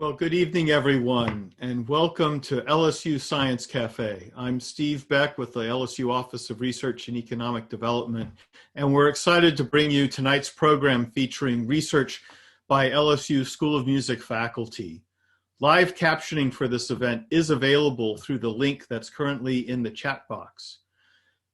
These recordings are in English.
Well, good evening, everyone, and welcome to LSU Science Cafe. I'm Steve Beck with the LSU Office of Research and Economic Development, and we're excited to bring you tonight's program featuring research by LSU School of Music faculty. Live captioning for this event is available through the link that's currently in the chat box.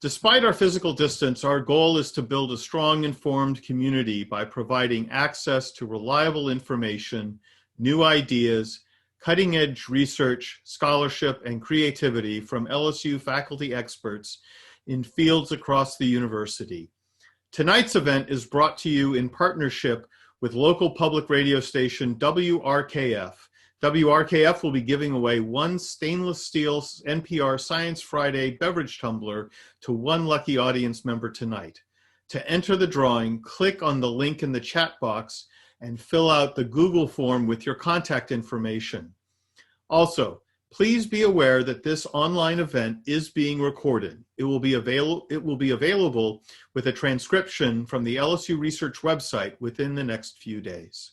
Despite our physical distance, our goal is to build a strong, informed community by providing access to reliable information, new ideas, cutting-edge research, scholarship, and creativity from LSU faculty experts in fields across the university. Tonight's event is brought to you in partnership with local public radio station WRKF. WRKF will be giving away one stainless steel NPR Science Friday beverage tumbler to one lucky audience member tonight. To enter the drawing, click on the link in the chat box and fill out the Google form with your contact information. Also, please be aware that this online event is being recorded. It will be available with a transcription from the LSU Research website within the next few days.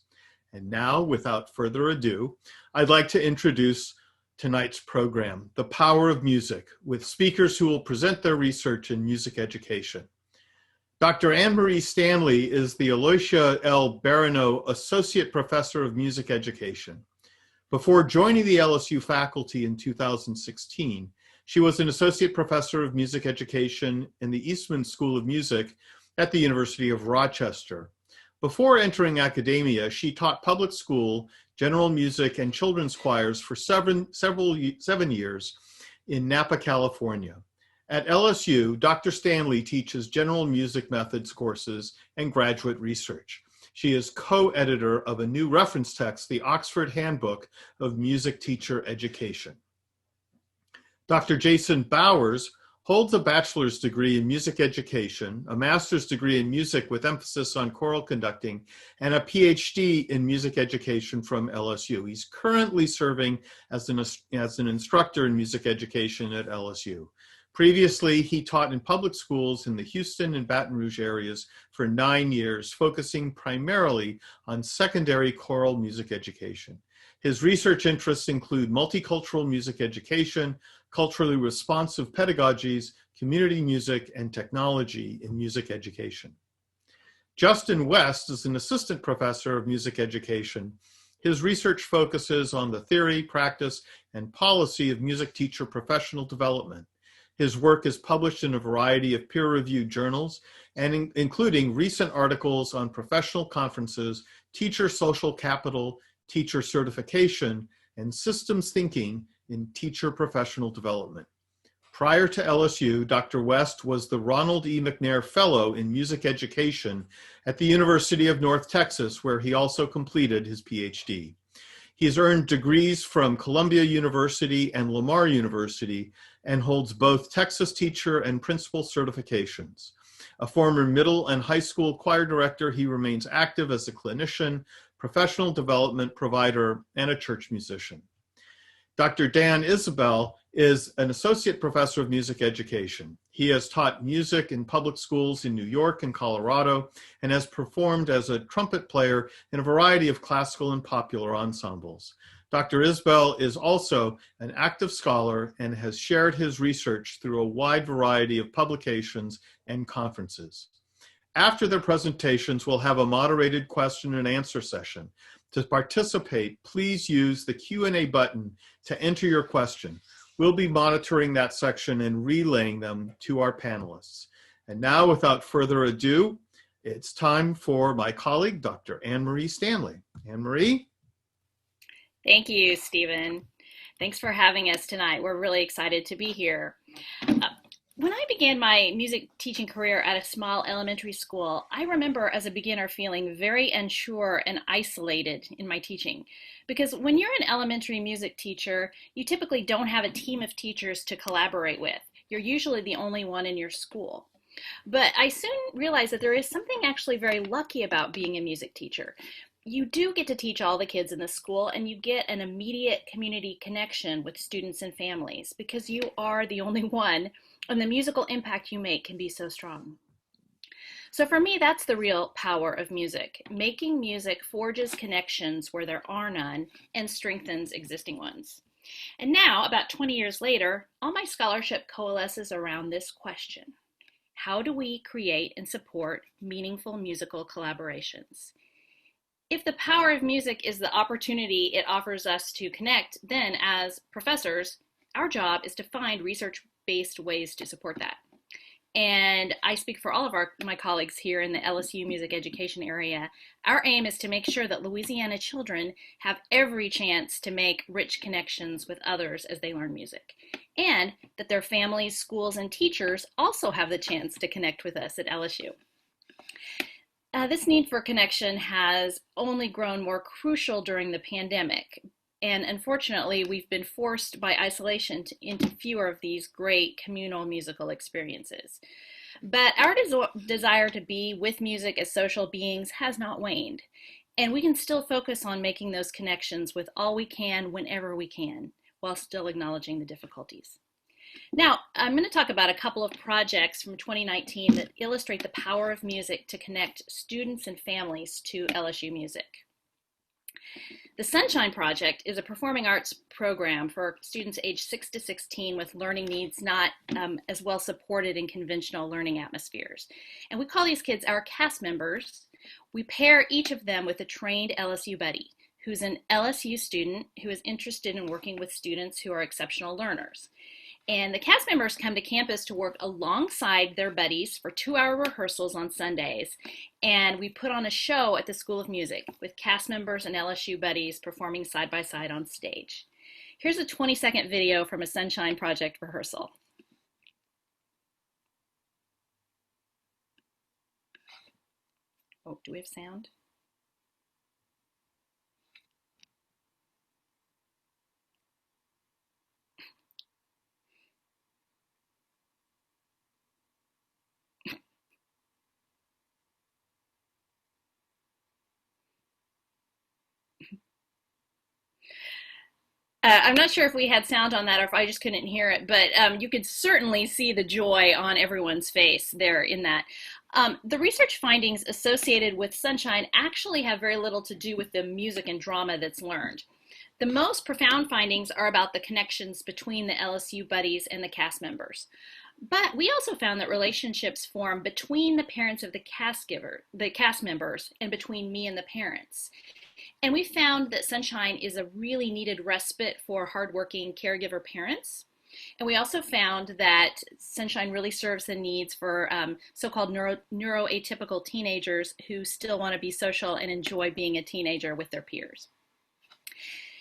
And now, without further ado, I'd like to introduce tonight's program, The Power of Music, with speakers who will present their research in music education. Dr. Marie Stanley is the Aloysia L. Baranow Associate Professor of Music Education. Before joining the LSU faculty in 2016, she was an Associate Professor of Music Education in the Eastman School of Music at the University of Rochester. Before entering academia, she taught public school, general music, and children's choirs for seven years in Napa, California. At LSU, Dr. Stanley teaches general music methods courses and graduate research. She is co-editor of a new reference text, the Oxford Handbook of Music Teacher Education. Dr. Jason Bowers holds a bachelor's degree in music education, a master's degree in music with emphasis on choral conducting, and a PhD in music education from LSU. He's currently serving as an instructor in music education at LSU. Previously, he taught in public schools in the Houston and Baton Rouge areas for 9 years, focusing primarily on secondary choral music education. His research interests include multicultural music education, culturally responsive pedagogies, community music, and technology in music education. Justin West is an assistant professor of music education. His research focuses on the theory, practice, and policy of music teacher professional development. His work is published in a variety of peer-reviewed journals, and including recent articles on professional conferences, teacher social capital, teacher certification, and systems thinking in teacher professional development. Prior to LSU, Dr. West was the Ronald E. McNair Fellow in Music Education at the University of North Texas, where he also completed his PhD. He's earned degrees from Columbia University and Lamar University and holds both Texas teacher and principal certifications. A former middle and high school choir director, he remains active as a clinician, professional development provider, and a church musician. Dr. Dan Isbell is an associate professor of music education. He has taught music in public schools in New York and Colorado and has performed as a trumpet player in a variety of classical and popular ensembles. Dr. Isbell is also an active scholar and has shared his research through a wide variety of publications and conferences. After their presentations, we'll have a moderated question and answer session. To participate, please use the Q&A button to enter your question. We'll be monitoring that section and relaying them to our panelists. And now, without further ado, it's time for my colleague, Dr. Marie Stanley. Marie? Thank you, Stephen. Thanks for having us tonight. We're really excited to be here. When I began my music teaching career at a small elementary school, I remember as a beginner feeling very unsure and isolated in my teaching. Because when you're an elementary music teacher, you typically don't have a team of teachers to collaborate with. You're usually the only one in your school. But I soon realized that there is something actually very lucky about being a music teacher. You do get to teach all the kids in the school, and you get an immediate community connection with students and families because you are the only one, and the musical impact you make can be so strong. So for me, that's the real power of music. Making music forges connections where there are none and strengthens existing ones. And now, about 20 years later, all my scholarship coalesces around this question. How do we create and support meaningful musical collaborations? If the power of music is the opportunity it offers us to connect, then as professors, our job is to find research-based ways to support that. And I speak for all of my colleagues here in the LSU music education area. Our aim is to make sure that Louisiana children have every chance to make rich connections with others as they learn music, and that their families, schools, and teachers also have the chance to connect with us at LSU. This need for connection has only grown more crucial during the pandemic. And unfortunately, we've been forced by isolation into fewer of these great communal musical experiences. But our desire to be with music as social beings has not waned. And we can still focus on making those connections with all we can, whenever we can, while still acknowledging the difficulties. Now, I'm going to talk about a couple of projects from 2019 that illustrate the power of music to connect students and families to LSU music. The Sunshine Project is a performing arts program for students aged 6 to 16 with learning needs not as well supported in conventional learning atmospheres. And we call these kids our cast members. We pair each of them with a trained LSU buddy, who's an LSU student who is interested in working with students who are exceptional learners. And the cast members come to campus to work alongside their buddies for 2-hour rehearsals on Sundays. And we put on a show at the School of Music with cast members and LSU buddies performing side by side on stage. Here's a 20-second video from a Sunshine Project rehearsal. Oh, do we have sound? I'm not sure if we had sound on that or if I just couldn't hear it, but you could certainly see the joy on everyone's face there in that. The research findings associated with Sunshine actually have very little to do with the music and drama that's learned. The most profound findings are about the connections between the LSU buddies and the cast members. But we also found that relationships form between the parents of the cast members, and between me and the parents. And we found that Sunshine is a really needed respite for hardworking caregiver parents. And we also found that Sunshine really serves the needs for so-called neuroatypical teenagers who still want to be social and enjoy being a teenager with their peers.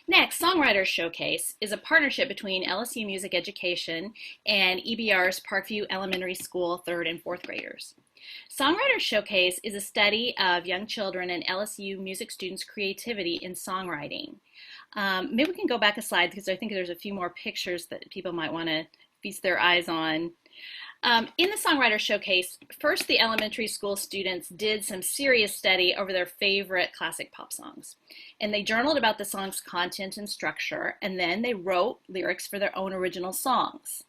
Next, Songwriters Showcase is a partnership between LSU Music Education and EBR's Parkview Elementary School 3rd and 4th graders. Songwriters Showcase is a study of young children and LSU music students' creativity in songwriting. Maybe we can go back a slide because I think there's a few more pictures that people might want to feast their eyes on. In the Songwriters Showcase, first the elementary school students did some serious study over their favorite classic pop songs. And they journaled about the song's content and structure, and then they wrote lyrics for their own original songs.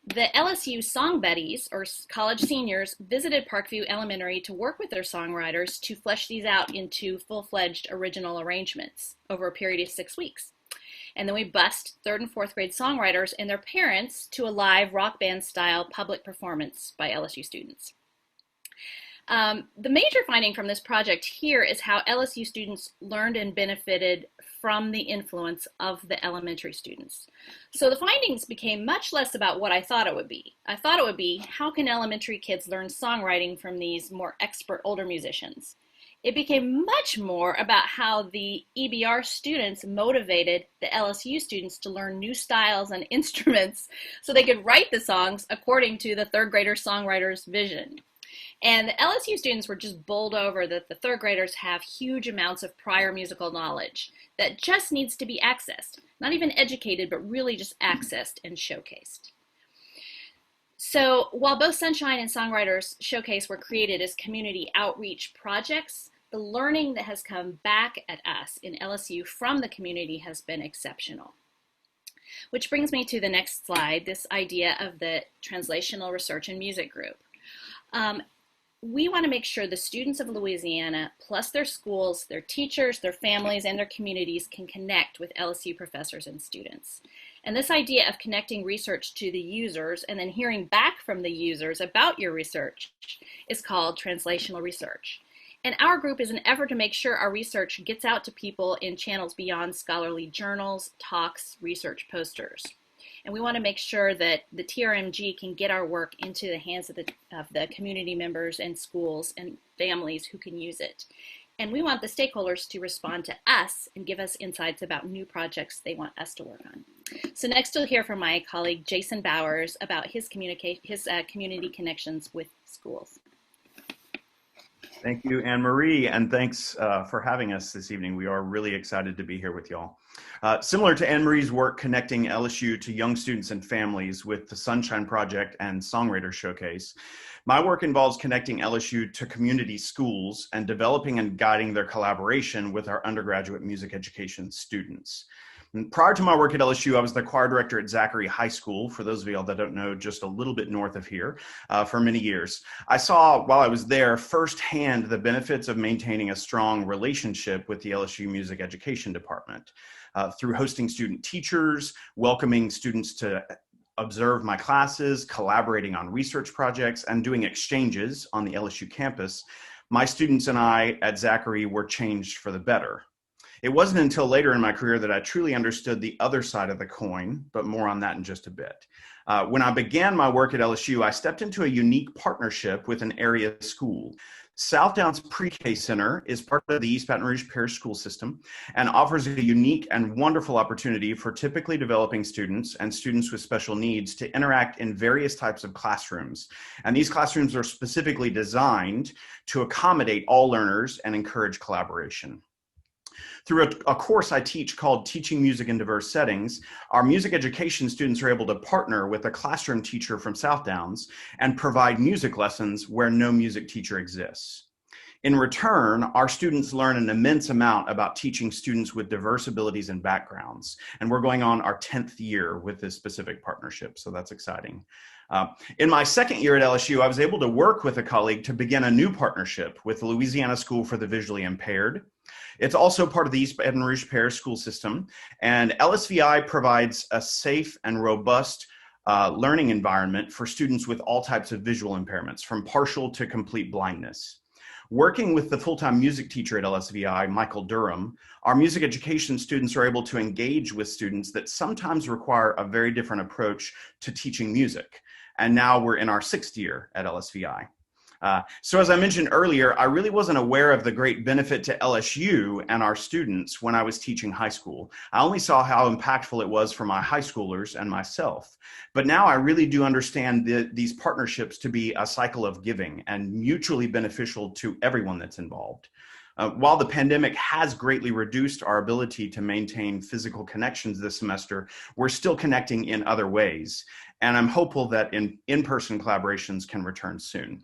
The LSU Song Buddies, or college seniors, visited Parkview Elementary to work with their songwriters to flesh these out into full-fledged original arrangements over a period of 6 weeks. And then we bussed 3rd and 4th grade songwriters and their parents to a live rock band style public performance by LSU students. The major finding from this project here is how LSU students learned and benefited from the influence of the elementary students. So the findings became much less about what I thought it would be. I thought it would be, how can elementary kids learn songwriting from these more expert older musicians? It became much more about how the EBR students motivated the LSU students to learn new styles and instruments so they could write the songs according to the 3rd grader songwriter's vision. And the LSU students were just bowled over that the 3rd graders have huge amounts of prior musical knowledge that just needs to be accessed. Not even educated, but really just accessed and showcased. So while both Sunshine and Songwriters Showcase were created as community outreach projects, the learning that has come back at us in LSU from the community has been exceptional. Which brings me to the next slide, this idea of the Translational Research and Music Group. We want to make sure the students of Louisiana, plus their schools, their teachers, their families, and their communities can connect with LSU professors and students. And this idea of connecting research to the users and then hearing back from the users about your research is called translational research. And our group is an effort to make sure our research gets out to people in channels beyond scholarly journals, talks, research posters. And we want to make sure that the TRMG can get our work into the hands of the community members and schools and families who can use it. And we want the stakeholders to respond to us and give us insights about new projects they want us to work on. So next you'll hear from my colleague Jason Bowers about his community connections with schools. Thank you, Anne-Marie, and thanks for having us this evening. We are really excited to be here with y'all. Similar to Anne-Marie's work connecting LSU to young students and families with the Sunshine Project and Songwriters Showcase, my work involves connecting LSU to community schools and developing and guiding their collaboration with our undergraduate music education students. And prior to my work at LSU, I was the choir director at Zachary High School, for those of y'all that don't know, just a little bit north of here, for many years. I saw, while I was there, firsthand the benefits of maintaining a strong relationship with the LSU Music Education Department. Through hosting student teachers, welcoming students to observe my classes, collaborating on research projects, and doing exchanges on the LSU campus, my students and I at Zachary were changed for the better. It wasn't until later in my career that I truly understood the other side of the coin, but more on that in just a bit. When I began my work at LSU, I stepped into a unique partnership with an area school. Southdowns Pre-K Center is part of the East Baton Rouge Parish School System and offers a unique and wonderful opportunity for typically developing students and students with special needs to interact in various types of classrooms. And these classrooms are specifically designed to accommodate all learners and encourage collaboration. Through a course I teach called Teaching Music in Diverse Settings, our music education students are able to partner with a classroom teacher from Southdowns and provide music lessons where no music teacher exists. In return, our students learn an immense amount about teaching students with diverse abilities and backgrounds. And we're going on our 10th year with this specific partnership, so that's exciting. In my second year at LSU, I was able to work with a colleague to begin a new partnership with the Louisiana School for the Visually Impaired. It's also part of the East Baton Rouge Parish School System, and LSVI provides a safe and robust learning environment for students with all types of visual impairments, from partial to complete blindness. Working with the full-time music teacher at LSVI, Michael Durham, our music education students are able to engage with students that sometimes require a very different approach to teaching music. And now we're in our 6th year at LSVI. So as I mentioned earlier, I really wasn't aware of the great benefit to LSU and our students when I was teaching high school. I only saw how impactful it was for my high schoolers and myself. But now I really do understand these partnerships to be a cycle of giving and mutually beneficial to everyone that's involved. While the pandemic has greatly reduced our ability to maintain physical connections this semester, we're still connecting in other ways. And I'm hopeful that in-person collaborations can return soon.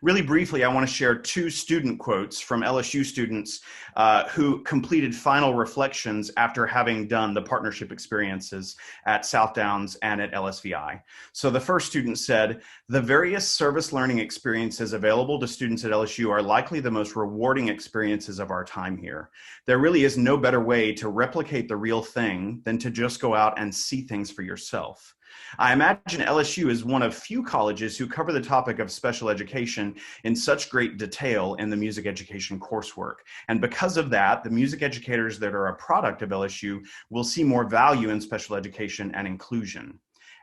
Really briefly, I want to share 2 student quotes from LSU students who completed final reflections after having done the partnership experiences at Southdowns and at LSVI. So the first student said, "The various service learning experiences available to students at LSU are likely the most rewarding experiences of our time here. There really is no better way to replicate the real thing than to just go out and see things for yourself. I imagine LSU is one of few colleges who cover the topic of special education in such great detail in the music education coursework. And because of that, the music educators that are a product of LSU will see more value in special education and inclusion.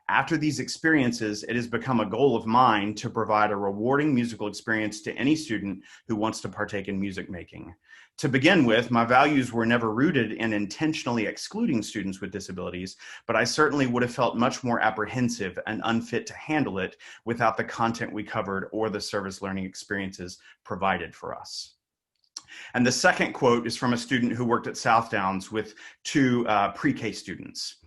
After these experiences, it has become a goal of mine to provide a rewarding musical experience to any student who wants to partake in music making. To begin with, my values were never rooted in intentionally excluding students with disabilities, but I certainly would have felt much more apprehensive and unfit to handle it without the content we covered or the service learning experiences provided for us." And the second quote is from a student who worked at Southdowns with 2 pre-K students.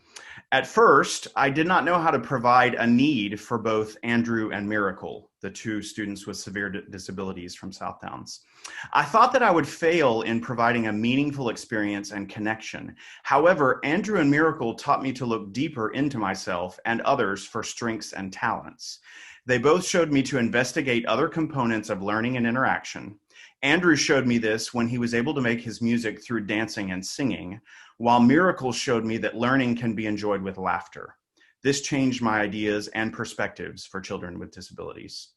"At first, I did not know how to provide a need for both Andrew and Miracle, the 2 students with severe disabilities from Southdowns. I thought that I would fail in providing a meaningful experience and connection. However, Andrew and Miracle taught me to look deeper into myself and others for strengths and talents. They both showed me to investigate other components of learning and interaction. Andrew showed me this when he was able to make his music through dancing and singing, while Miracles showed me that learning can be enjoyed with laughter. This changed my ideas and perspectives for children with disabilities.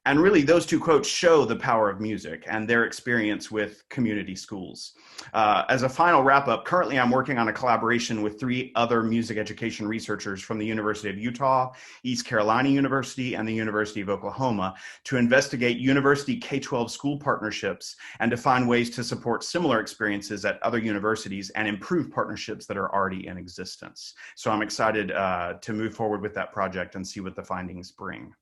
And really, those two quotes show the power of music and their experience with community schools. As a final wrap up, currently I'm working on a collaboration with 3 other music education researchers from the University of Utah, East Carolina University, and the University of Oklahoma to investigate university K-12 school partnerships and to find ways to support similar experiences at other universities and improve partnerships that are already in existence. So I'm excited to move forward with that project and see what the findings bring.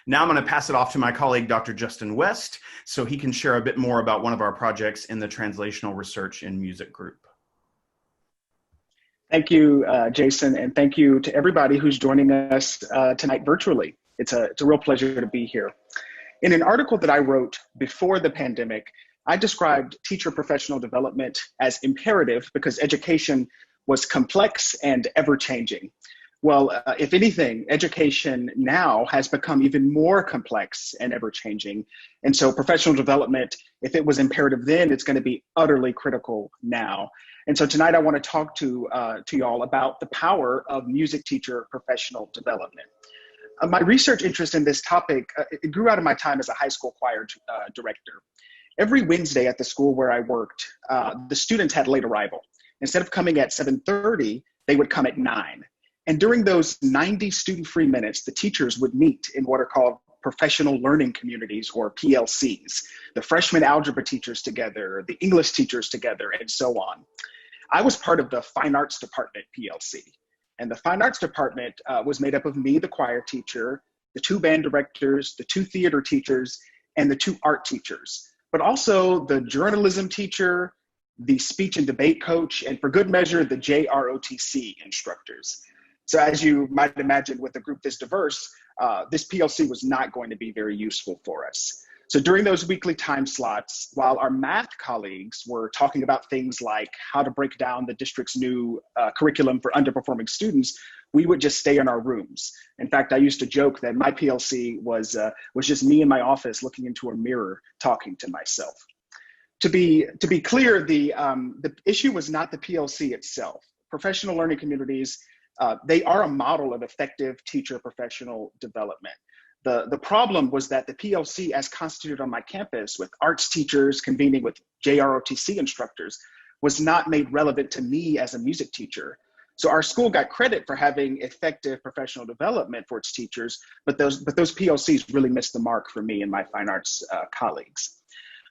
Now I'm going to pass it off to my colleague, Dr. Justin West, so he can share a bit more about one of our projects in the Translational Research in Music group. Thank you, Jason, and thank you to everybody who's joining us tonight virtually. It's a real pleasure to be here. In an article that I wrote before the pandemic, I described teacher professional development as imperative because education was complex and ever-changing. Well, if anything, education now has become even more complex and ever-changing. And so professional development, if it was imperative then, it's going to be utterly critical now. And so tonight I want to talk to y'all about the power of music teacher professional development. My research interest in this topic, it grew out of my time as a high school choir director. Every Wednesday at the school where I worked, the students had late arrival. Instead of coming at 7:30, they would come at 9. And during those 90 student-free minutes, the teachers would meet in what are called professional learning communities, or PLCs, the freshman algebra teachers together, the English teachers together, and so on. I was part of the Fine Arts Department PLC. And the Fine Arts Department was made up of me, the choir teacher, the 2 band directors, the 2 theater teachers, and the 2 art teachers, but also the journalism teacher, the speech and debate coach, and for good measure, the JROTC instructors. So as you might imagine, with a group this diverse, this PLC was not going to be very useful for us. So during those weekly time slots, while our math colleagues were talking about things like how to break down the district's new curriculum for underperforming students, we would just stay in our rooms. In fact, I used to joke that my PLC was just me in my office looking into a mirror talking to myself. To be clear, the issue was not the PLC itself. Professional learning communities, they are a model of effective teacher professional development. The problem was that the PLC, as constituted on my campus with arts teachers convening with JROTC instructors, was not made relevant to me as a music teacher. So our school got credit for having effective professional development for its teachers, but those PLCs really missed the mark for me and my fine arts colleagues.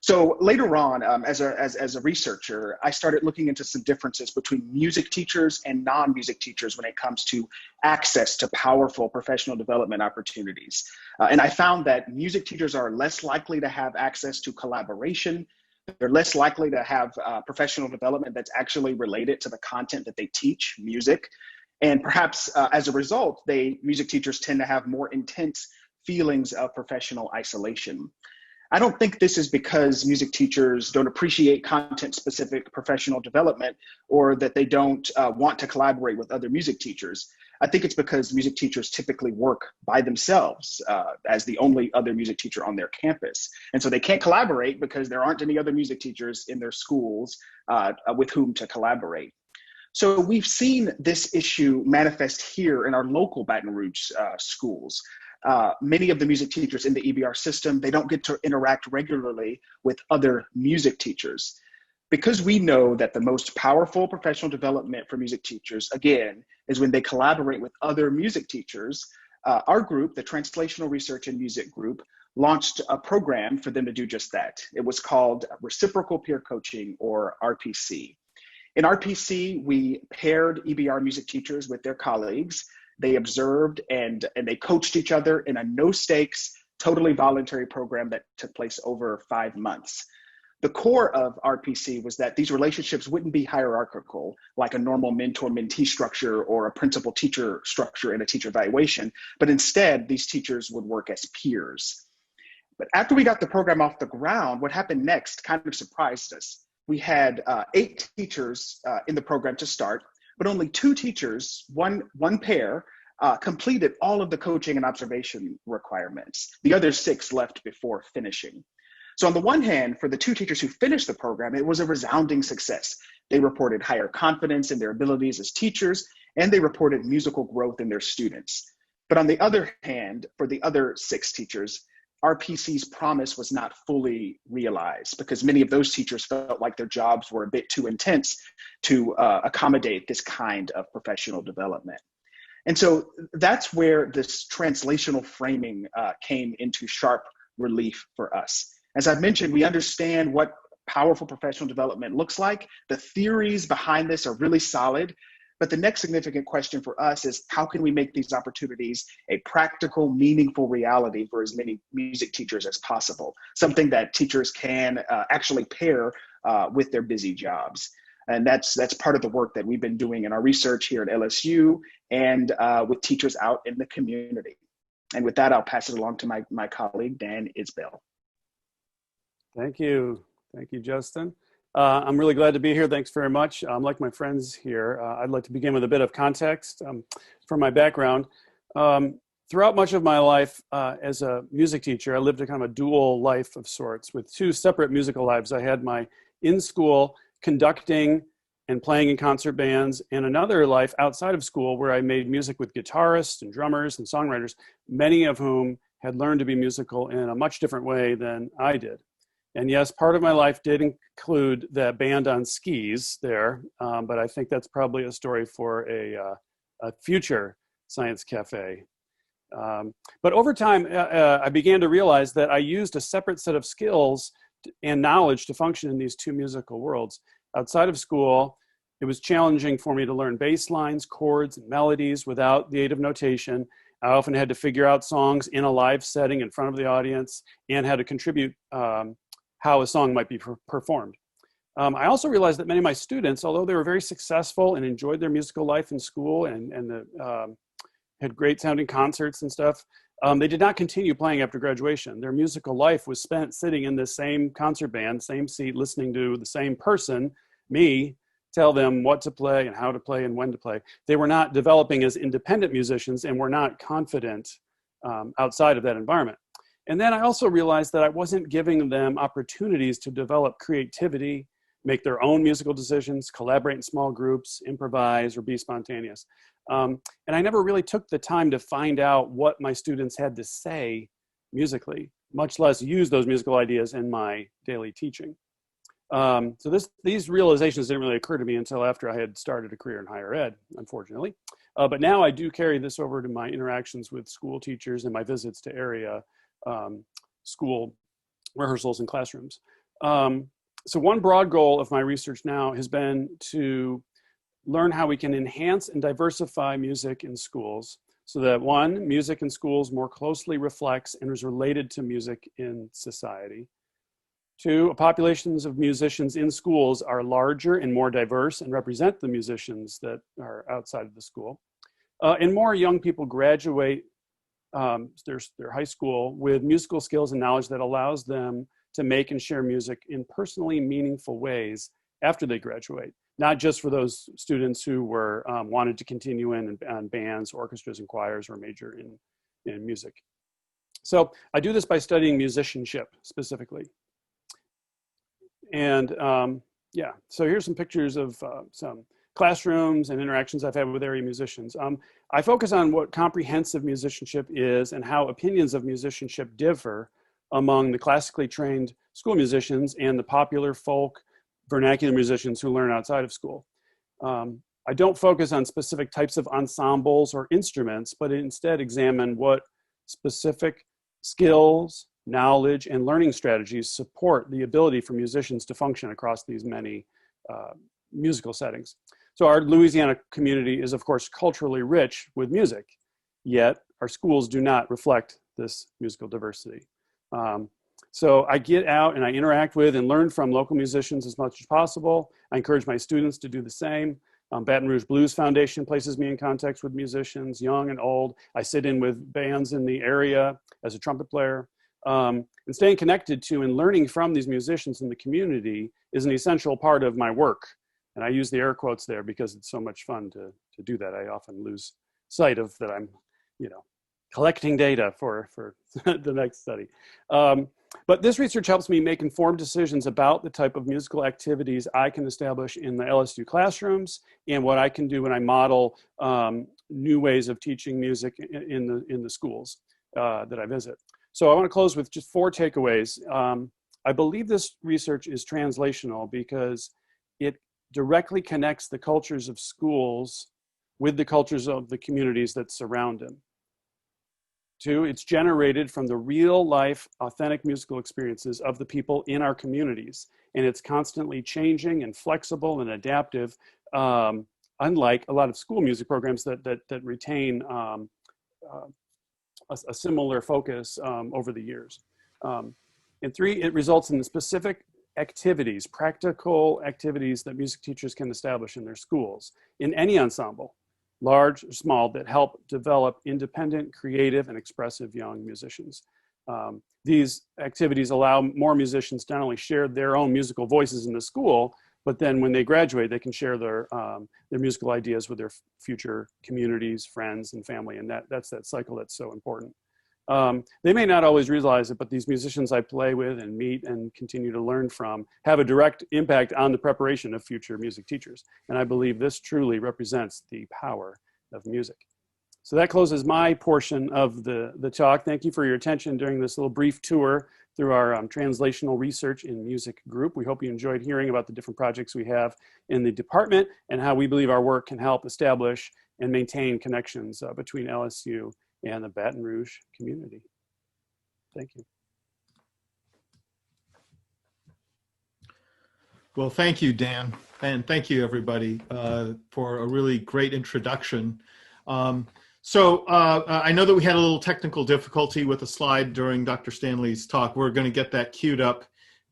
So later on, as a researcher, I started looking into some differences between music teachers and non-music teachers when it comes to access to powerful professional development opportunities. And I found that music teachers are less likely to have access to collaboration. They're less likely to have professional development that's actually related to the content that they teach, music. And perhaps as a result, music teachers tend to have more intense feelings of professional isolation. I don't think this is because music teachers don't appreciate content-specific professional development or that they don't want to collaborate with other music teachers. I think it's because music teachers typically work by themselves as the only other music teacher on their campus. And so they can't collaborate because there aren't any other music teachers in their schools with whom to collaborate. So we've seen this issue manifest here in our local Baton Rouge schools. Many of the music teachers in the EBR system, they don't get to interact regularly with other music teachers. Because we know that the most powerful professional development for music teachers, again, is when they collaborate with other music teachers, our group, the Translational Research in Music group, launched a program for them to do just that. It was called Reciprocal Peer Coaching, or RPC. In RPC, we paired EBR music teachers with their colleagues. They observed and they coached each other in a no-stakes, totally voluntary program that took place over 5 months. The core of RPC was that these relationships wouldn't be hierarchical, like a normal mentor-mentee structure or a principal-teacher structure in a teacher evaluation, but instead, these teachers would work as peers. But after we got the program off the ground, what happened next kind of surprised us. We had 8 teachers in the program to start, but only 2 teachers, one pair, completed all of the coaching and observation requirements. The other 6 left before finishing. So on the one hand, for the 2 teachers who finished the program, it was a resounding success. They reported higher confidence in their abilities as teachers, and they reported musical growth in their students. But on the other hand, for the other 6 teachers, RPC's promise was not fully realized because many of those teachers felt like their jobs were a bit too intense to accommodate this kind of professional development. And so that's where this translational framing came into sharp relief for us. As I've mentioned, we understand what powerful professional development looks like. The theories behind this are really solid, but the next significant question for us is how can we make these opportunities a practical, meaningful reality for as many music teachers as possible, something that teachers can actually pair with their busy jobs. And that's part of the work that we've been doing in our research here at LSU and with teachers out in the community. And with that, I'll pass it along to my colleague, Dan Isbell. Thank you. Thank you, Justin. I'm really glad to be here. Thanks very much. Like my friends here, I'd like to begin with a bit of context from my background. Throughout much of my life as a music teacher, I lived a kind of a dual life of sorts with 2 separate musical lives. I had my in-school conducting and playing in concert bands, and another life outside of school where I made music with guitarists and drummers and songwriters, many of whom had learned to be musical in a much different way than I did. And yes, part of my life did include that band on skis there, but I think that's probably a story for a future Science Cafe. But over time, I began to realize that I used a separate set of skills and knowledge to function in these 2 musical worlds. Outside of school, it was challenging for me to learn bass lines, chords, and melodies without the aid of notation. I often had to figure out songs in a live setting in front of the audience and had to contribute how a song might be performed. I also realized that many of my students, although they were very successful and enjoyed their musical life in school and had great sounding concerts and stuff, they did not continue playing after graduation. Their musical life was spent sitting in the same concert band, same seat, listening to the same person, me, tell them what to play and how to play and when to play. They were not developing as independent musicians and were not confident outside of that environment. And then I also realized that I wasn't giving them opportunities to develop creativity, make their own musical decisions, collaborate in small groups, improvise, or be spontaneous. And I never really took the time to find out what my students had to say musically, much less use those musical ideas in my daily teaching. So these realizations didn't really occur to me until after I had started a career in higher ed, unfortunately. But now I do carry this over to my interactions with school teachers and my visits to area school rehearsals and classrooms. So one broad goal of my research now has been to learn how we can enhance and diversify music in schools so that 1, music in schools more closely reflects and is related to music in society. 2, populations of musicians in schools are larger and more diverse and represent the musicians that are outside of the school. And more young people graduate their high school with musical skills and knowledge that allows them to make and share music in personally meaningful ways after they graduate, not just for those students who were wanted to continue in bands, orchestras, and choirs or major in music. So I do this by studying musicianship specifically. And yeah, so here's some pictures of some classrooms and interactions I've had with area musicians. I focus on what comprehensive musicianship is and how opinions of musicianship differ among the classically trained school musicians and the popular folk vernacular musicians who learn outside of school. I don't focus on specific types of ensembles or instruments, but instead examine what specific skills, knowledge, and learning strategies support the ability for musicians to function across these many musical settings. So our Louisiana community is, of course, culturally rich with music, yet our schools do not reflect this musical diversity. So I get out and I interact with and learn from local musicians as much as possible. I encourage my students to do the same. Baton Rouge Blues Foundation places me in contact with musicians, young and old. I sit in with bands in the area as a trumpet player. And staying connected to and learning from these musicians in the community is an essential part of my work. And I use the air quotes there because it's so much fun to do that. I often lose site of that I'm, collecting data for the next study. But this research helps me make informed decisions about the type of musical activities I can establish in the LSU classrooms and what I can do when I model new ways of teaching music in the schools that I visit. So I want to close with just 4 takeaways. I believe this research is translational because it directly connects the cultures of schools with the cultures of the communities that surround them. 2, it's generated from the real life, authentic musical experiences of the people in our communities. And it's constantly changing and flexible and adaptive, unlike a lot of school music programs that retain a similar focus over the years. And 3, it results in the specific activities, practical activities that music teachers can establish in their schools, in any ensemble, large or small, that help develop independent, creative, and expressive young musicians. These activities allow more musicians to not only share their own musical voices in the school, but then when they graduate, they can share their musical ideas with their future communities, friends, and family. And that's that cycle that's so important. They may not always realize it, but these musicians I play with and meet and continue to learn from have a direct impact on the preparation of future music teachers. And I believe this truly represents the power of music. So that closes my portion of the talk. Thank you for your attention during this little brief tour through our translational research in music group. We hope you enjoyed hearing about the different projects we have in the department and how we believe our work can help establish and maintain connections between LSU and the Baton Rouge community. Thank you. Well, thank you, Dan, and thank you, everybody, for a really great introduction. So I know that we had a little technical difficulty with a slide during Dr. Stanley's talk. We're going to get that queued up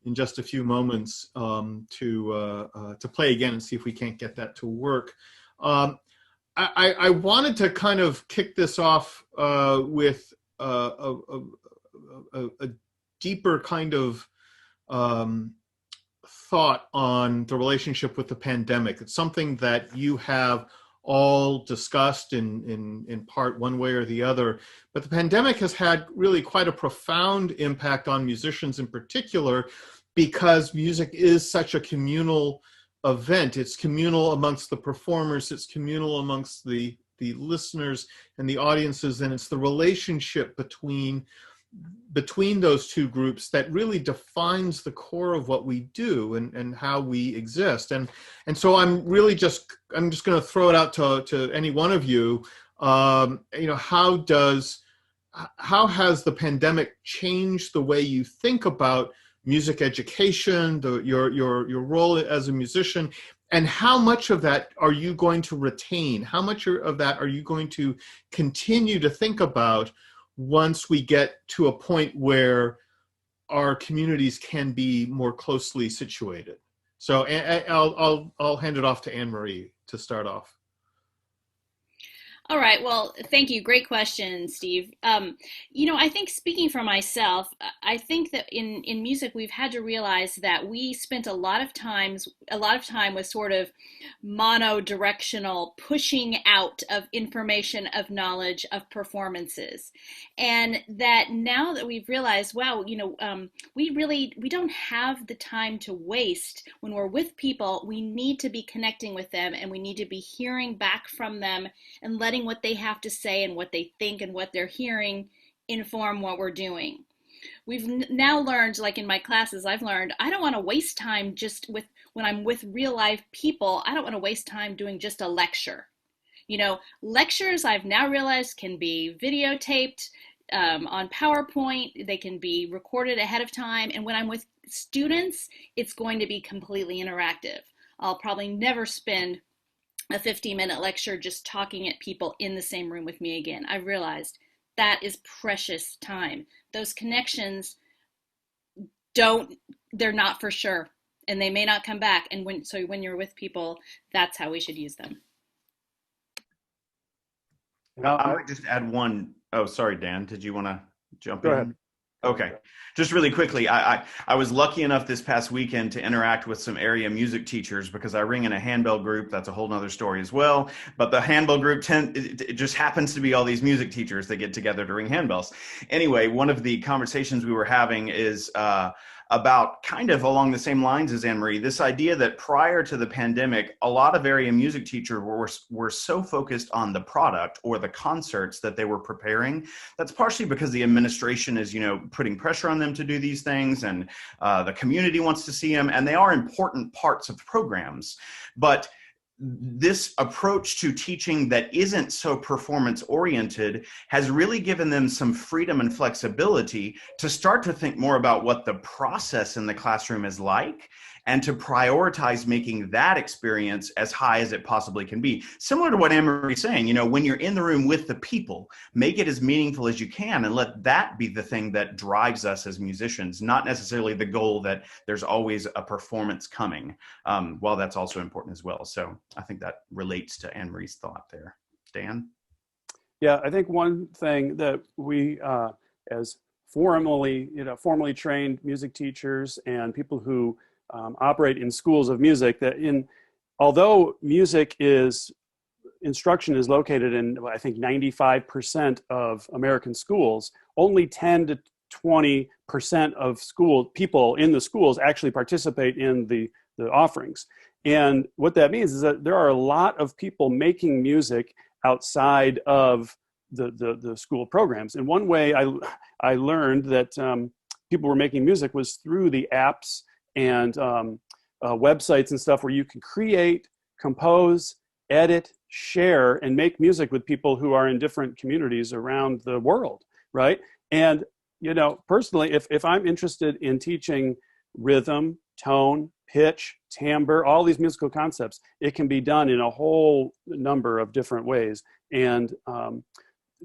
in just a few moments to play again and see if we can't get that to work. I wanted to kind of kick this off with a deeper kind of thought on the relationship with the pandemic. It's something that you have all discussed in part one way or the other, but the pandemic has had really quite a profound impact on musicians in particular, because music is such a communal event. It's communal amongst the performers, it's communal amongst the listeners and the audiences, and it's the relationship between those two groups that really defines the core of what we do and how we exist. And so I'm just going to throw it out to any one of you. How has the pandemic changed the way you think about music education, your role as a musician, and how much of that are you going to retain? How much of that are you going to continue to think about once we get to a point where our communities can be more closely situated? So I'll hand it off to Anne-Marie to start off. All right. Well, thank you. Great question, Steve. I think, speaking for myself, I think that in music, we've had to realize that we spent a lot of time with sort of mono-directional pushing out of information, of knowledge, of performances. And that now that we've realized, wow, we don't have the time to waste. When we're with people, we need to be connecting with them, and we need to be hearing back from them and letting what they have to say and what they think and what they're hearing inform what we're doing. We've now learned, like in my classes, I've learned I don't want to waste time when I'm with real life people. I don't want to waste time doing just a lecture. Lectures, I've now realized, can be videotaped on PowerPoint. They can be recorded ahead of time. And when I'm with students, it's going to be completely interactive. I'll probably never spend a 50-minute lecture just talking at people in the same room with me again. I realized that is precious time. Those connections they're not for sure, and they may not come back. And when you're with people, that's how we should use them. I might just add one. Oh, sorry, Dan, did you want to jump Go in? ahead. Okay. Just really quickly, I was lucky enough this past weekend to interact with some area music teachers because I ring in a handbell group. That's a whole nother story as well. But the handbell group, it just happens to be all these music teachers that get together to ring handbells. Anyway, one of the conversations we were having is about kind of along the same lines as Anne-Marie, this idea that prior to the pandemic, a lot of area music teachers were so focused on the product or the concerts that they were preparing. That's partially because the administration is, putting pressure on them to do these things, and the community wants to see them, and they are important parts of programs. But this approach to teaching that isn't so performance oriented has really given them some freedom and flexibility to start to think more about what the process in the classroom is like, and to prioritize making that experience as high as it possibly can be. Similar to what Anne-Marie's saying, when you're in the room with the people, make it as meaningful as you can and let that be the thing that drives us as musicians, not necessarily the goal that there's always a performance coming, while that's also important as well. So I think that relates to Anne-Marie's thought there. Dan? Yeah, I think one thing that we, as formally trained music teachers and people who operate in schools of music, although instruction is located in, I think, 95% of American schools, only 10 to 20% of people in the schools actually participate in the offerings. And what that means is that there are a lot of people making music outside of the school programs. And one way I learned that people were making music was through the apps and websites and stuff where you can create, compose, edit, share, and make music with people who are in different communities around the world, right? And, personally, if I'm interested in teaching rhythm, tone, pitch, timbre, all these musical concepts, it can be done in a whole number of different ways. And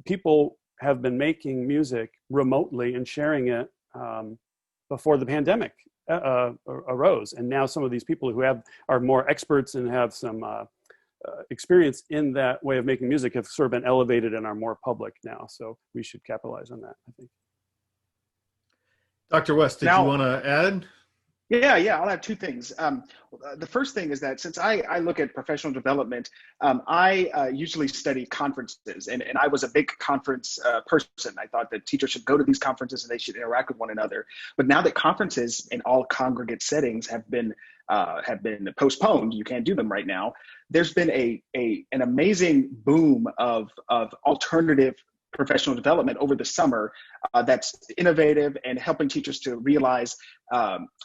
people have been making music remotely and sharing it before the pandemic arose, and now some of these people who are more experts and have some experience in that way of making music have sort of been elevated and are more public now. So we should capitalize on that, I think. Dr. West, did you want to add? Yeah, I'll add two things. The first thing is that since I look at professional development, I usually study conferences, and I was a big conference person. I thought that teachers should go to these conferences and they should interact with one another. But now that conferences in all congregate settings have been postponed, you can't do them right now, there's been an amazing boom of alternative professional development over the summer that's innovative and helping teachers to realize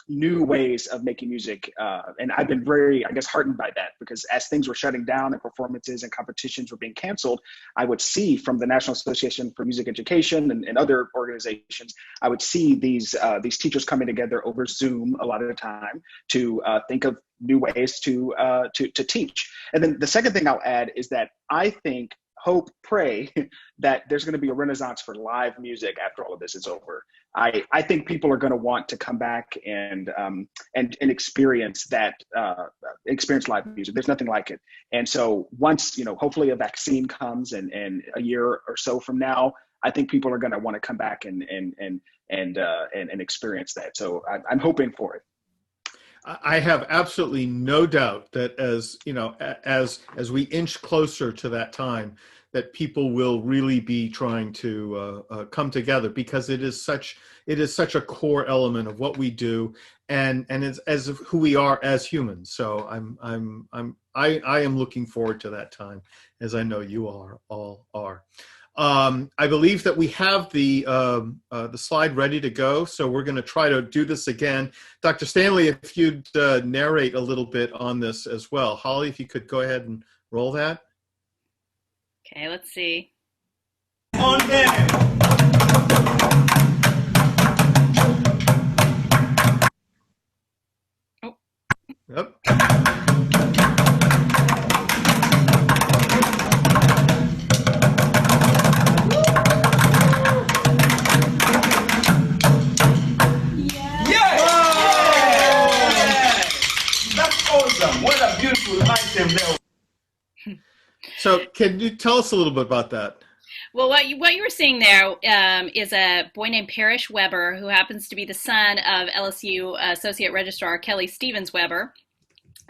new ways of making music. And I've been very, heartened by that, because as things were shutting down and performances and competitions were being canceled, I would see from the National Association for Music Education and other organizations, I would see these teachers coming together over Zoom a lot of the time to think of new ways to teach. And then the second thing I'll add is that I hope, pray that there's going to be a renaissance for live music after all of this is over. I think people are going to want to come back and experience experience live music. There's nothing like it. And so once, hopefully a vaccine comes and a year or so from now, I think people are going to want to come back and experience that. So I'm hoping for it. I have absolutely no doubt that as we inch closer to that time, that people will really be trying to come together, because it is such a core element of what we do, and it's as of who we are as humans. So I am looking forward to that time, as I know you all are. I believe that we have the slide ready to go, so we're going to try to do this again. Dr. Stanley, if you'd narrate a little bit on this as well. Holly, if you could go ahead and roll that. Okay, let's see. On there. Oh. Yep. What a beautiful item there. So can you tell us a little bit about that? Well, what you were seeing there is a boy named Parrish Weber, who happens to be the son of LSU Associate Registrar Kelly Stevens Weber.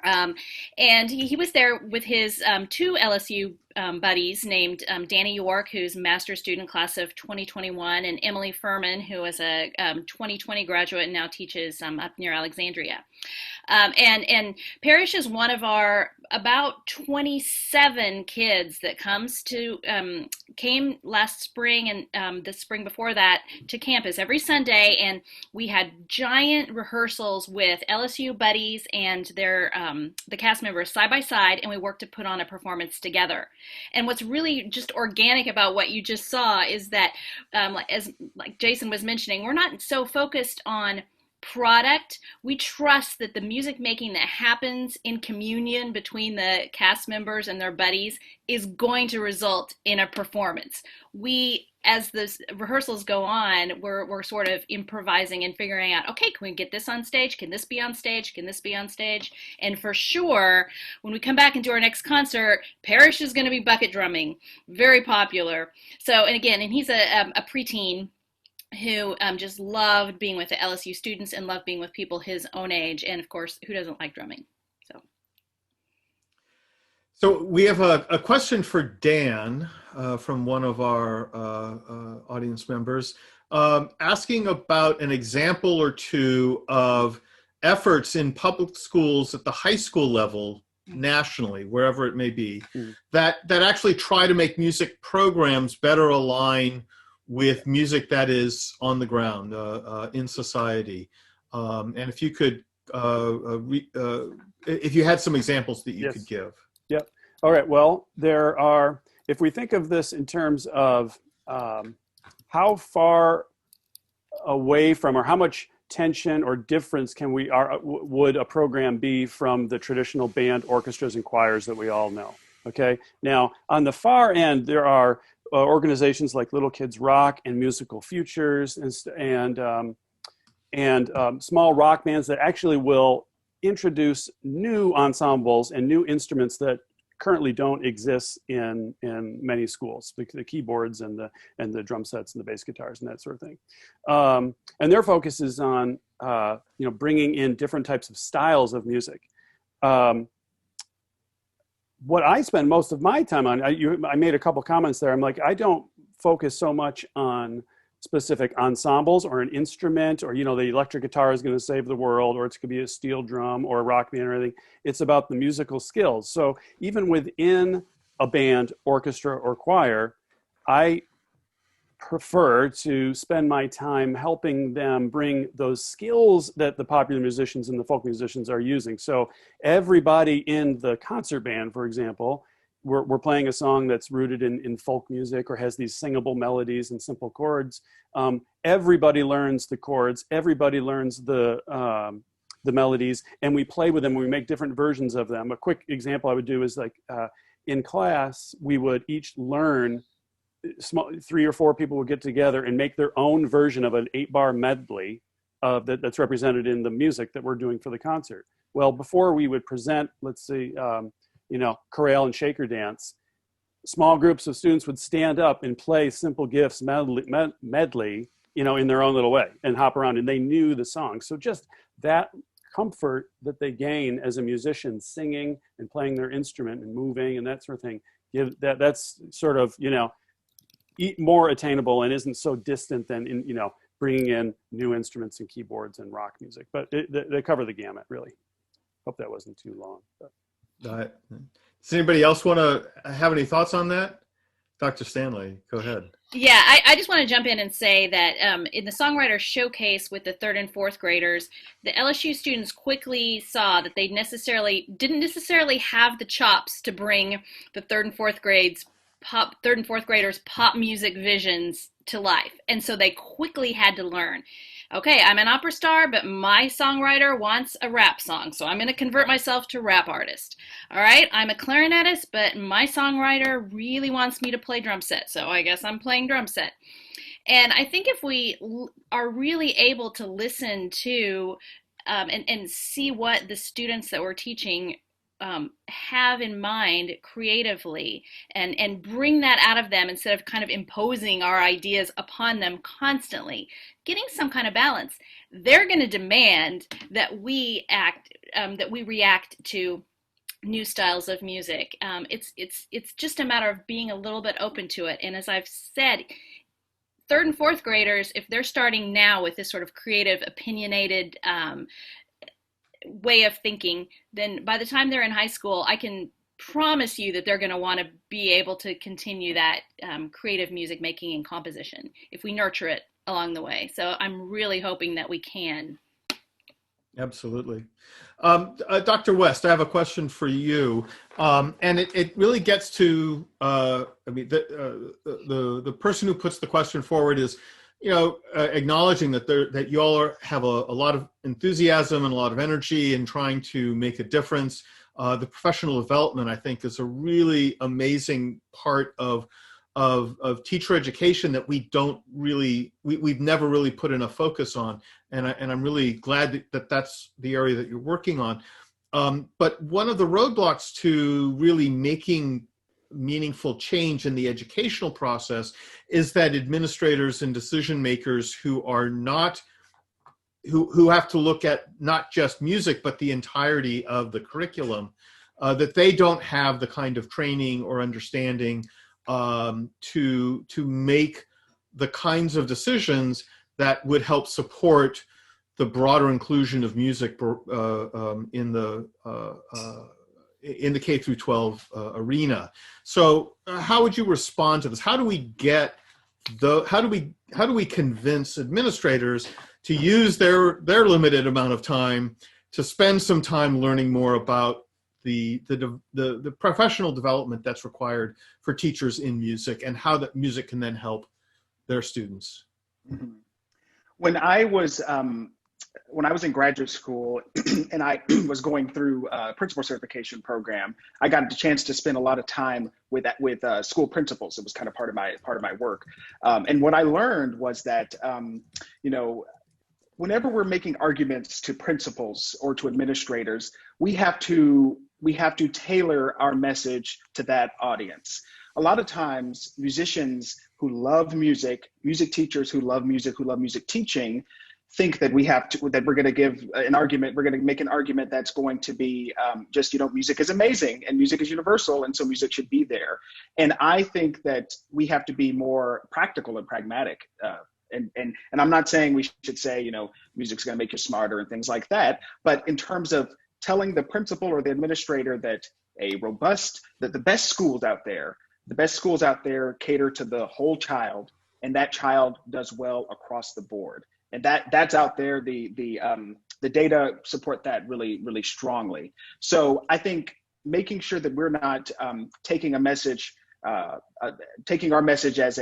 And he was there with his two LSU buddies named Danny York, who's a master's student class of 2021, and Emily Furman, who is a 2020 graduate and now teaches up near Alexandria. And Parrish is one of our about 27 kids that came last spring and the spring before that to campus every Sunday, and we had giant rehearsals with LSU buddies and their the cast members side by side, and we worked to put on a performance together. And what's really just organic about what you just saw is that, like Jason was mentioning, we're not so focused on product. We trust that the music making that happens in communion between the cast members and their buddies is going to result in a performance. As the rehearsals go on, we're sort of improvising and figuring out, okay, can we get this on stage? Can this be on stage? Can this be on stage? And for sure, when we come back and do our next concert, Parrish is going to be bucket drumming, very popular. So, and he's a preteen who just loved being with the LSU students and loved being with people his own age. And of course, who doesn't like drumming? So we have a question for Dan from one of our audience members, asking about an example or two of efforts in public schools at the high school level nationally, wherever it may be, that actually try to make music programs better align with music that is on the ground in society. And if you could, if you had some examples that you could give. Yep. All right. Well, there are, if we think of this in terms of how far away from, or how much tension or difference would a program be from the traditional band, orchestras, and choirs that we all know. Okay. Now, on the far end, there are organizations like Little Kids Rock and Musical Futures and small rock bands that actually will introduce new ensembles and new instruments that currently don't exist in many schools, the keyboards and the drum sets and the bass guitars and that sort of thing. And their focus is on bringing in different types of styles of music. What I spend most of my time on, I made a couple comments there. I'm like, I don't focus so much on specific ensembles or an instrument, or, the electric guitar is going to save the world, or it's going to be a steel drum or a rock band or anything. It's about the musical skills. So even within a band, orchestra, or choir, I prefer to spend my time helping them bring those skills that the popular musicians and the folk musicians are using. So everybody in the concert band, for example, we're playing a song that's rooted in folk music or has these singable melodies and simple chords. Everybody learns the chords, everybody learns the melodies, and we play with them. We make different versions of them. A quick example I would do is in class, we would each learn, 3 or 4 people would get together and make their own version of an 8-bar medley that's represented in the music that we're doing for the concert. Well, before we would present, let's see, chorale and shaker dance, small groups of students would stand up and play Simple Gifts medley, in their own little way and hop around, and they knew the song. So just that comfort that they gain as a musician, singing and playing their instrument and moving and that sort of thing, that's sort of, more attainable and isn't so distant than bringing in new instruments and keyboards and rock music. But they cover the gamut, really. Hope that wasn't too long. Does anybody else want to have any thoughts on that? Dr. Stanley, go ahead. Yeah, I just want to jump in and say that in the Songwriters Showcase with the 3rd and 4th graders, the LSU students quickly saw that they didn't necessarily have the chops to bring the 3rd and 4th graders pop music visions to life. And so they quickly had to learn, okay, I'm an opera star, but my songwriter wants a rap song, so I'm going to convert myself to rap artist. All right, I'm a clarinetist, but my songwriter really wants me to play drum set, so I guess I'm playing drum set. And I think if we are really able to listen to and see what the students that we're teaching have in mind creatively and bring that out of them instead of kind of imposing our ideas upon them constantly, getting some kind of balance, they're going to demand that we react to new styles of music. It's just a matter of being a little bit open to it. And as I've said, third and fourth graders, if they're starting now with this sort of creative, opinionated way of thinking, then by the time they're in high school, I can promise you that they're going to want to be able to continue that creative music making and composition if we nurture it along the way. So I'm really hoping that we can. Absolutely. Dr. West, I have a question for you. And it really gets to, the person who puts the question forward is, acknowledging that you all have a lot of enthusiasm and a lot of energy in trying to make a difference. The professional development, I think, is a really amazing part of teacher education that we've never really put enough focus on. And I'm really glad that that's the area that you're working on. But one of the roadblocks to really making meaningful change in the educational process is that administrators and decision makers who have to look at not just music, but the entirety of the curriculum, that they don't have the kind of training or understanding to make the kinds of decisions that would help support the broader inclusion of music in the K through 12 arena. So how would you respond to this? How do we convince administrators to use their limited amount of time to spend some time learning more about the professional development that's required for teachers in music, and how that music can then help their students? Mm-hmm. When I was in graduate school and I was going through a principal certification program, I got the chance to spend a lot of time with school principals. It was kind of part of my work. And what I learned was that, whenever we're making arguments to principals or to administrators, we have to tailor our message to that audience. A lot of times, musicians who love music, music teachers who love music teaching, think that we're going to give an argument. We're going to make an argument that's going to be music is amazing and music is universal, and so music should be there. And I think that we have to be more practical and pragmatic. And I'm not saying we should say, music's going to make you smarter and things like that. But in terms of telling the principal or the administrator that the best schools out there cater to the whole child, and that child does well across the board. And that's out there. The data support that really, really strongly. So I think making sure that we're not taking our message as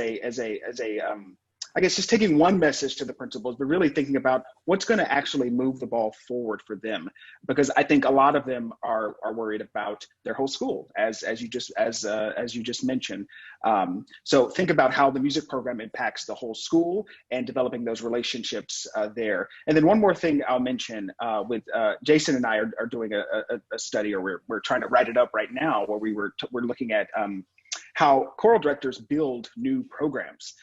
just taking one message to the principals, but really thinking about what's going to actually move the ball forward for them. Because I think a lot of them are worried about their whole school, as you just mentioned. So think about how the music program impacts the whole school and developing those relationships there. And then one more thing I'll mention, with Jason and I are doing a study, or we're trying to write it up right now, where we're looking at how choral directors build new programs.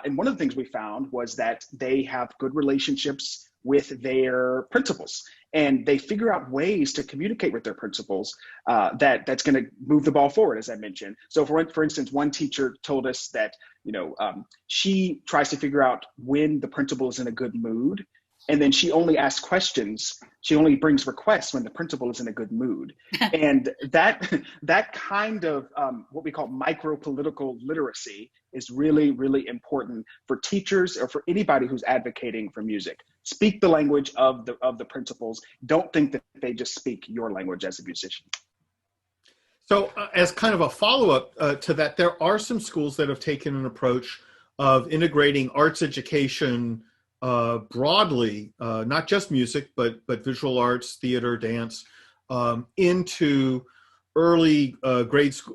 And one of the things we found was that they have good relationships with their principals, and they figure out ways to communicate with their principals that's going to move the ball forward, as I mentioned. So for instance, one teacher told us that, she tries to figure out when the principal is in a good mood. And then she only asks questions. She only brings requests when the principal is in a good mood. And that kind of what we call micro-political literacy is really, really important for teachers or for anybody who's advocating for music. Speak the language of the principals. Don't think that they just speak your language as a musician. So as kind of a follow-up to that, there are some schools that have taken an approach of integrating arts education broadly, not just music, but visual arts, theater, dance, into early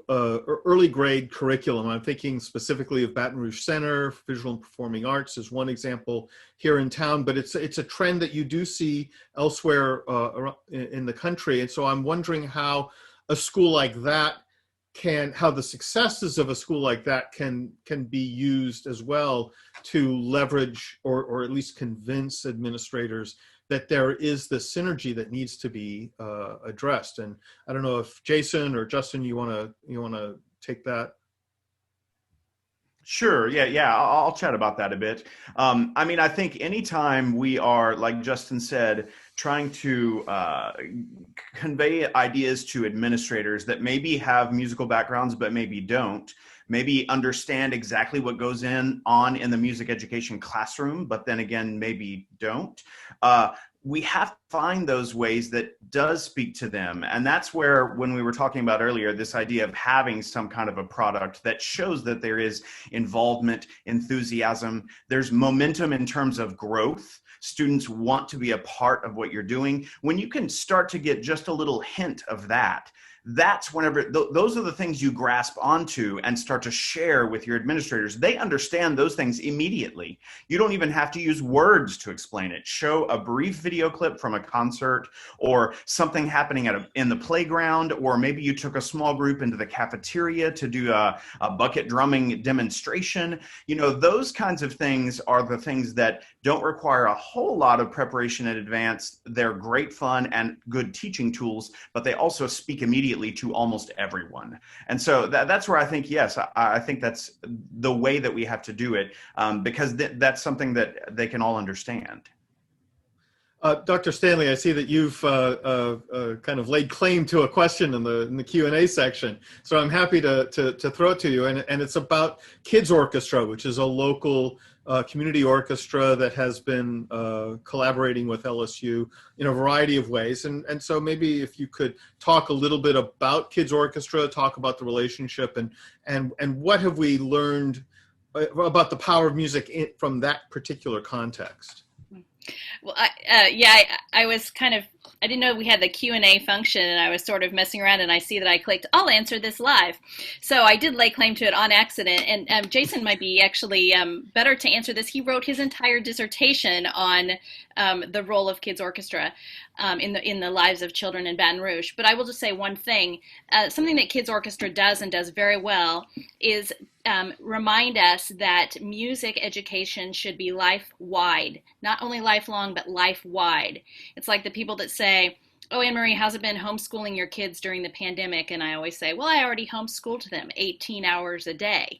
early grade curriculum. I'm thinking specifically of Baton Rouge Center, Visual and Performing Arts is one example here in town, but it's a trend that you do see elsewhere in the country. And so I'm wondering how a school like that how the successes of a school like that can be used as well to leverage or at least convince administrators that there is the synergy that needs to be addressed. And I don't know if Jason or Justin, you want to take that. Sure. Yeah. I'll chat about that a bit. I mean, I think anytime we are, like Justin said, trying to convey ideas to administrators that maybe have musical backgrounds, but maybe don't, maybe understand exactly what goes on in the music education classroom, but then again, maybe don't. We have to find those ways that does speak to them. And that's where, when we were talking about earlier, this idea of having some kind of a product that shows that there is involvement, enthusiasm, there's momentum in terms of growth. Students want to be a part of what you're doing. When you can start to get just a little hint of that, that's whenever those are the things you grasp onto and start to share with your administrators. They understand those things immediately. You don't even have to use words to explain it. Show a brief video clip from a concert or something happening in the playground, or maybe you took a small group into the cafeteria to do a bucket drumming demonstration. You know, those kinds of things are the things that don't require a whole lot of preparation in advance. They're great fun and good teaching tools, but they also speak immediately to almost everyone. And so that's where I think, yes, I think that's the way that we have to do it, because that's something that they can all understand. Dr. Stanley, I see that you've kind of laid claim to a question in the Q&A section. So I'm happy to throw it to you. And it's about Kids Orchestra, which is a local community orchestra that has been collaborating with LSU in a variety of ways. And so maybe if you could talk a little bit about Kids Orchestra, talk about the relationship, and what have we learned about the power of music from that particular context. Well, I was I didn't know we had the Q&A function, and I was sort of messing around, and I see that I clicked, I'll answer this live. So I did lay claim to it on accident, and Jason might be actually better to answer this. He wrote his entire dissertation on the role of Kids Orchestra in the lives of children in Baton Rouge. But I will just say one thing. Something that Kids Orchestra does and does very well is remind us that music education should be life-wide, not only lifelong, but life-wide. It's like the people that say, oh, Anne-Marie, how's it been homeschooling your kids during the pandemic? And I always say, well, I already homeschooled them 18 hours a day,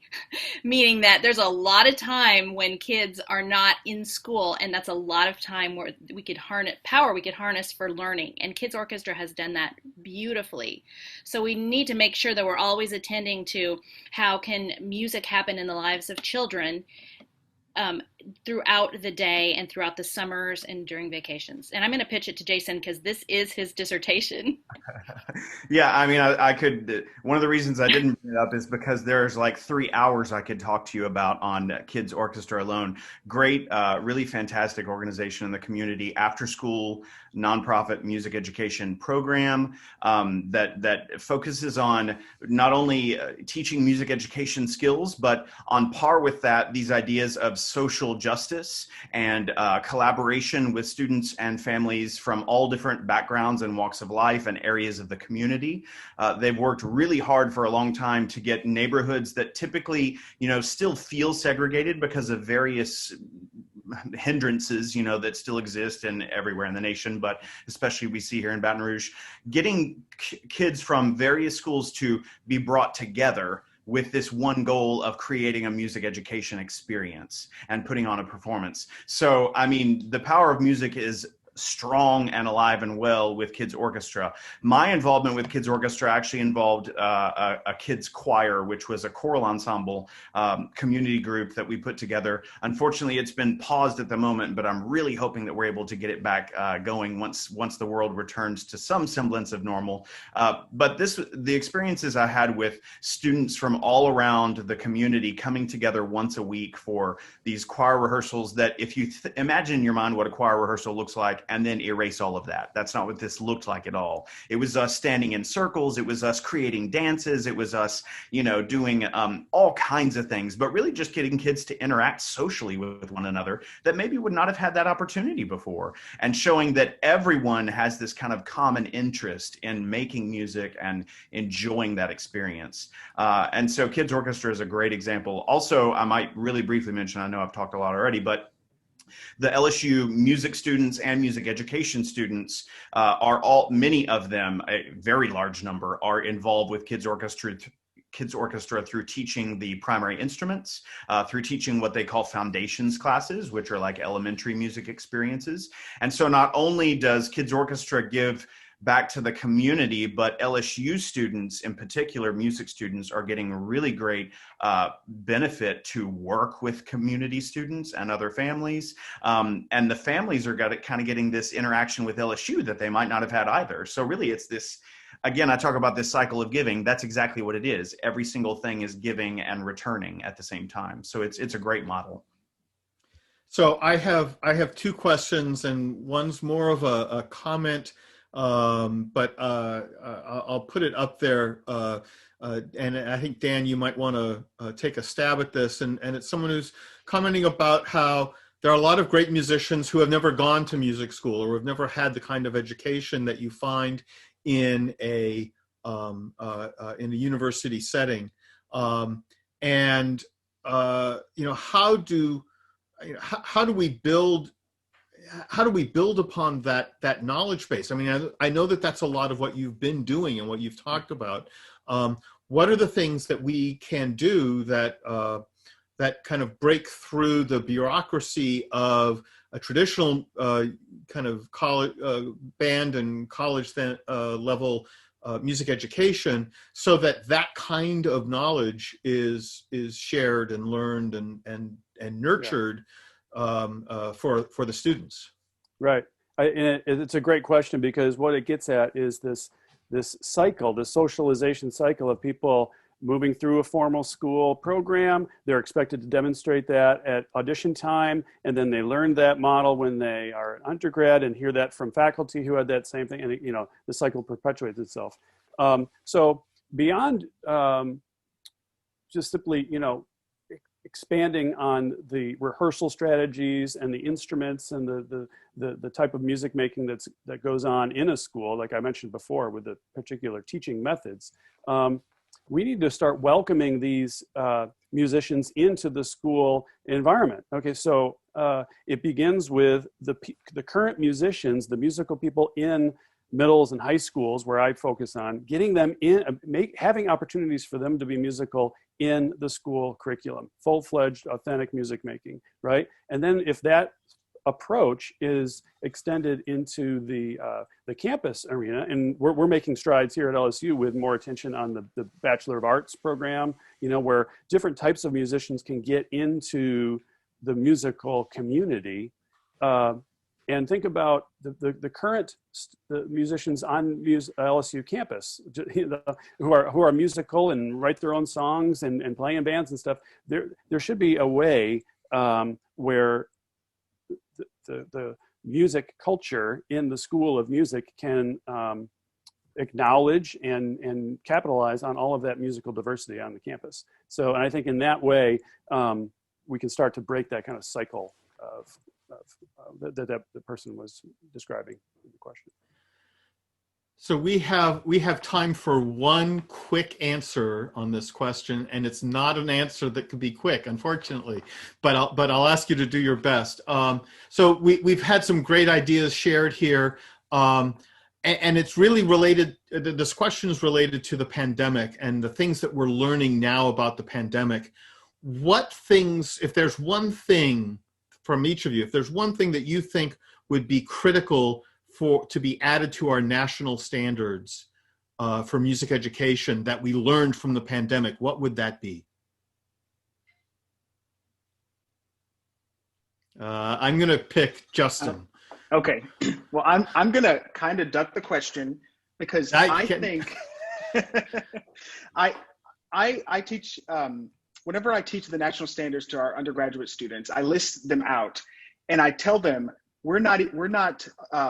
meaning that there's a lot of time when kids are not in school, and that's a lot of time where we could harness for learning. And Kids Orchestra has done that beautifully. So we need to make sure that we're always attending to how can music happen in the lives of children throughout the day and throughout the summers and during vacations. And I'm going to pitch it to Jason because this is his dissertation. Yeah, I mean, I could, one of the reasons I didn't bring it up is because there's like 3 hours I could talk to you about on Kids Orchestra alone. Great, really fantastic organization in the community, after school, nonprofit music education program that focuses on not only teaching music education skills, but on par with that, these ideas of social justice and collaboration with students and families from all different backgrounds and walks of life and areas of the community. They've worked really hard for a long time to get neighborhoods that typically, still feel segregated because of various hindrances, that still exist everywhere in the nation, but especially we see here in Baton Rouge, getting kids from various schools to be brought together with this one goal of creating a music education experience and putting on a performance. So, I mean, the power of music is strong and alive and well with Kids Orchestra. My involvement with Kids Orchestra actually involved a kids choir, which was a choral ensemble community group that we put together. Unfortunately, it's been paused at the moment, but I'm really hoping that we're able to get it back going once the world returns to some semblance of normal. But the experiences I had with students from all around the community coming together once a week for these choir rehearsals, that if you imagine in your mind what a choir rehearsal looks like, and then erase all of that. That's not what this looked like at all. It was us standing in circles. It was us creating dances. It was us, doing all kinds of things, but really just getting kids to interact socially with one another that maybe would not have had that opportunity before, and showing that everyone has this kind of common interest in making music and enjoying that experience. And so Kids Orchestra is a great example. Also, I might really briefly mention, I know I've talked a lot already, but the LSU music students and music education students many of them, a very large number, are involved with Kids Orchestra through teaching the primary instruments, through teaching what they call foundations classes, which are like elementary music experiences. And so not only does Kids Orchestra give back to the community, but LSU students, in particular music students, are getting really great benefit to work with community students and other families. And the families are kind of getting this interaction with LSU that they might not have had either. So really it's this, again, I talk about this cycle of giving. That's exactly what it is. Every single thing is giving and returning at the same time. So it's a great model. So I have two questions, and one's more of a comment, but I'll put it up there. And I think, Dan, you might want to take a stab at this. And it's someone who's commenting about how there are a lot of great musicians who have never gone to music school or have never had the kind of education that you find in a university setting. How do we build upon that knowledge base? I mean, I know that that's a lot of what you've been doing and what you've talked about. What are the things that we can do that kind of break through the bureaucracy of a traditional kind of college band and college level music education, so that kind of knowledge is shared and learned and nurtured for the students? Right. And it's a great question, because what it gets at is this cycle, the socialization cycle of people moving through a formal school program. They're expected to demonstrate that at audition time, and then they learn that model when they are an undergrad and hear that from faculty who had that same thing, and the cycle perpetuates itself. So beyond just simply expanding on the rehearsal strategies and the instruments and the type of music making that goes on in a school, like I mentioned before, with the particular teaching methods, we need to start welcoming these musicians into the school environment. Okay, so it begins with the current musicians, the musical people in middles and high schools, where I focus on getting them in, having opportunities for them to be musical in the school curriculum, full-fledged, authentic music making, right? And then if that approach is extended into the campus arena, and we're making strides here at LSU with more attention on the Bachelor of Arts program, where different types of musicians can get into the musical community. And think about the current musicians on LSU campus who are musical and write their own songs and play in bands and stuff. There should be a way where the music culture in the School of Music can acknowledge and capitalize on all of that musical diversity on the campus. So, and I think in that way, we can start to break that kind of cycle that the person was describing in the question. So we have time for one quick answer on this question, and it's not an answer that could be quick, unfortunately, but I'll ask you to do your best. So we've had some great ideas shared here, and it's really related. This question is related to the pandemic and the things that we're learning now about the pandemic. What things, if there's one thing from each of you, if there's one thing that you think would be critical to be added to our national standards for music education that we learned from the pandemic, what would that be? I'm going to pick Justin. Okay. Well, I'm going to kind of duck the question, because I think I teach, whenever I teach the national standards to our undergraduate students, I list them out and I tell them, we're not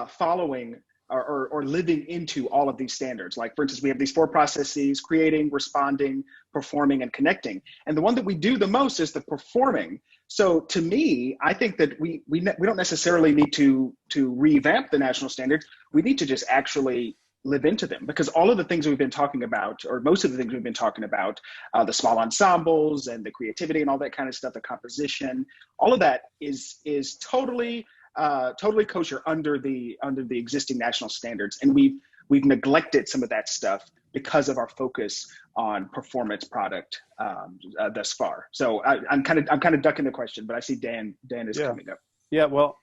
following or living into all of these standards. Like, for instance, we have these 4 processes: creating, responding, performing, and connecting. And the one that we do the most is the performing. So to me, I think that we don't necessarily need to revamp the national standards. We need to just actually live into them, because all of the things we've been talking about, or most of the things we've been talking about, the small ensembles and the creativity and all that kind of stuff, the composition, all of that is totally kosher under the existing national standards. And we've neglected some of that stuff because of our focus on performance product thus far. So I'm kind of ducking the question, but I see Dan is coming up. Yeah, well,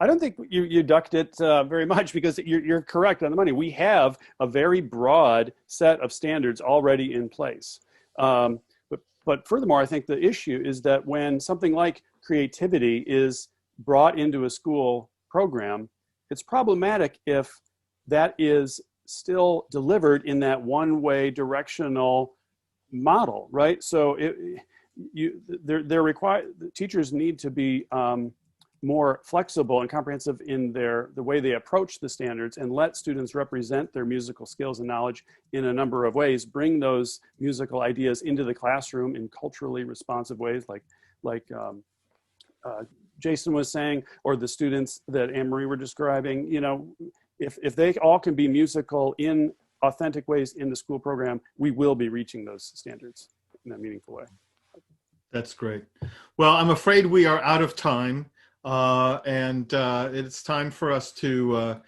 I don't think you ducked it very much, because you're correct on the money. We have a very broad set of standards already in place. But furthermore, I think the issue is that when something like creativity is brought into a school program, it's problematic if that is still delivered in that one-way directional model, right? So teachers need to be more flexible and comprehensive in the way they approach the standards, and let students represent their musical skills and knowledge in a number of ways. Bring those musical ideas into the classroom in culturally responsive ways, like Jason was saying, or the students that Anne-Marie were describing. You know, if they all can be musical in authentic ways in the school program, we will be reaching those standards in a meaningful way. That's great. Well, I'm afraid we are out of time. And it's time for us to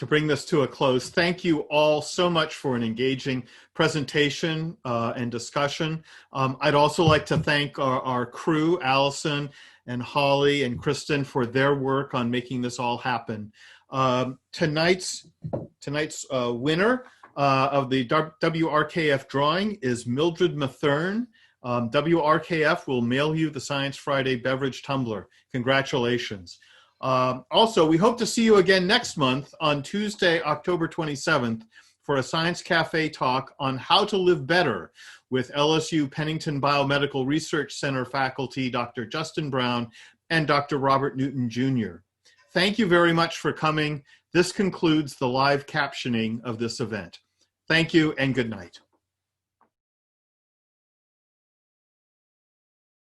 bring this to a close. Thank you all so much for an engaging presentation and discussion. I'd also like to thank our crew, Allison and Holly and Kristen, for their work on making this all happen. Tonight's winner of the WRKF drawing is Mildred Mathern. WRKF will mail you the Science Friday beverage tumbler. Congratulations. Also, we hope to see you again next month on Tuesday, October 27th, for a Science Cafe talk on how to live better with LSU Pennington Biomedical Research Center faculty, Dr. Justin Brown and Dr. Robert Newton Jr. Thank you very much for coming. This concludes the live captioning of this event. Thank you and good night.